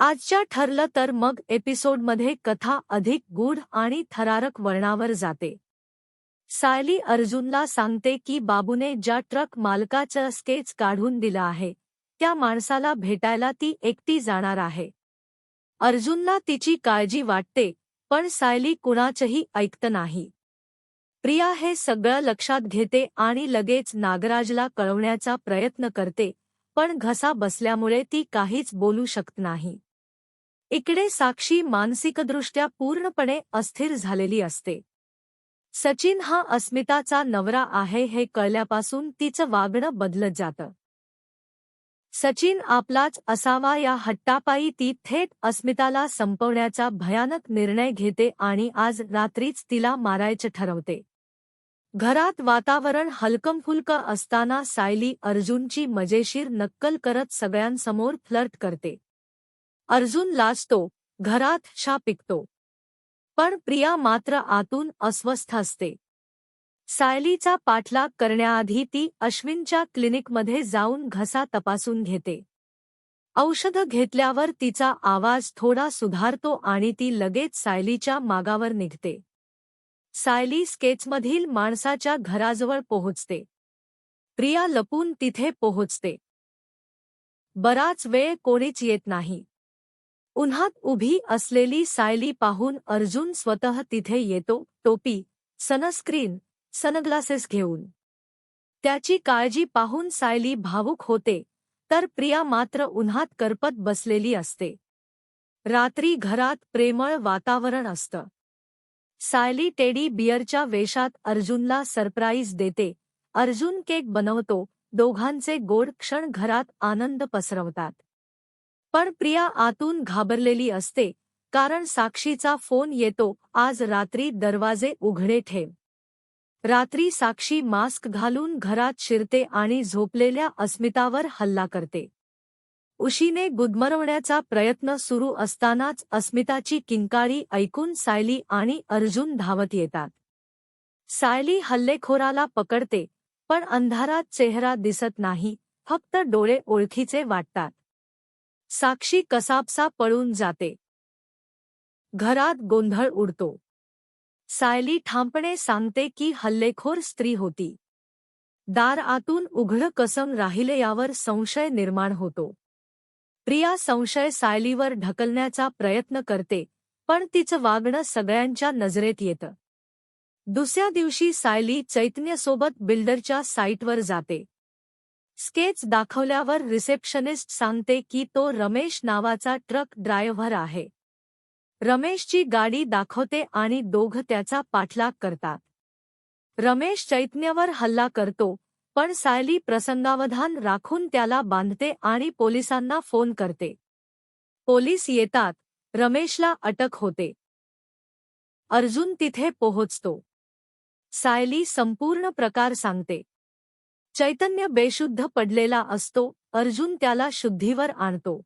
आजच्या ठरलं तर मग एपिसोडमध्ये कथा अधिक गूढ आणि थरारक वळणावर जाते। सायली अर्जुनला सांगते की बाबूने ज्या ट्रक मालकाचं स्केच काढून दिलं आहे त्या माणसाला भेटायला ती एकटी जाणार आहे। अर्जुनला तिची काळजी वाटते, पण सायली कुणाचंही ऐकत नाही। प्रिया हे सगळं लक्षात घेते आणि लगेच नागराजला कळवण्याचा प्रयत्न करते, पण घसा बसल्यामुळे ती काहीच बोलू शकत नाही। इकडे साक्षी मानसिकदृष्ट्या पूर्णपणे अस्थिर झालेली असते। सचिन हा अस्मिताचा नवरा आहे हे कळल्यापासून तिचं वागणं बदलत जातं। सचिन आपलाच असावा या हट्टापायी ती थेट अस्मिताला संपवण्याचा भयानक निर्णय घेते आणि आज रात्रीच तिला मारायचं ठरवते। घरात वातावरण हलकंफुलकं असताना सायली अर्जुनची मजेशीर नक्कल करत सगळ्यांसमोर फ्लर्ट करते। अर्जुन लाजतो, घरात शा पिकतो, पण प्रिया मात्र आतून अस्वस्थ असते। सायलीचा पाठलाग करण्याआधी ती अश्विनच्या क्लिनिकमध्ये जाऊन घसा तपासून घेते। औषधं घेतल्यावर तिचा आवाज थोडा सुधारतो आणि ती लगेच सायलीच्या मागावर निघते। सायली स्केचमधील माणसाच्या घराजवळ पोहोचते। प्रिया लपून तिथे पोहोचते। बराच वेळ कोणीच येत नाही। उन्हात उभी असलेली सायली पाहून अर्जुन स्वतः तिथे येतो, टोपी, सनस्क्रीन, सनग्लासेस घेऊन। त्याची काळजी पाहून सायली भावुक होते, तर प्रिया मात्र उन्हात करपत बसलेली असते। रात्री घरात प्रेमळ वातावरण असतं। सायली टेडी बियरच्या वेशात अर्जुनला सरप्राईज देते। अर्जुन केक बनवतो, दोघांचे गोड क्षण घरात आनंद पसरवतात। पण प्रिया आतून घाबरलेली असते, कारण साक्षीचा फोन येतो, आज रात्री दरवाजे उघडे ठेव। रात्री साक्षी मास्क घालून घरात शिरते आणि झोपलेल्या अस्मितावर हल्ला करते। उशीने गुदमरवण्याचा प्रयत्न सुरू असतानाच अस्मिताची किंकाळी ऐकून सायली आणि अर्जुन धावत येतात। सायली हल्लेखोराला पकडते, पण अंधारात चेहरा दिसत नाही, फक्त डोळे ओळखीचे वाटतात। साक्षी कसाबसा पळून जाते। घरात गोंधळ उडतो। सायली ठामपणे सांगते की हल्लेखोर स्त्री होती। दार आतून उघडं कसं राहिले यावर संशय निर्माण होतो। प्रिया संशय सायलीवर ढकलण्याचा प्रयत्न करते, पण तिचं वागणं सगळ्यांच्या नजरेत येतं। दुसऱ्या दिवशी सायली चैतन्यसोबत बिल्डरच्या साईटवर जाते। स्केच दाखवल्यावर रिसेप्शनिस्ट सांगते की तो रमेश नावाचा ट्रक ड्रायव्हर आहे। रमेशची गाडी दाखवते आणि दोघं त्याचा पाठलाग करतात। रमेश चैतन्यवर हल्ला करतो, पण सायली प्रसंगावधान राखून त्याला बांधते आणि पोलिसांना फोन करते। पोलीस येतात, रमेशला अटक होते। अर्जुन तिथे पोहोचतो। सायली संपूर्ण प्रकार सांगते। चैतन्य बेशुद्ध पडलेला असतो, अर्जुन त्याला शुद्धीवर आणतो।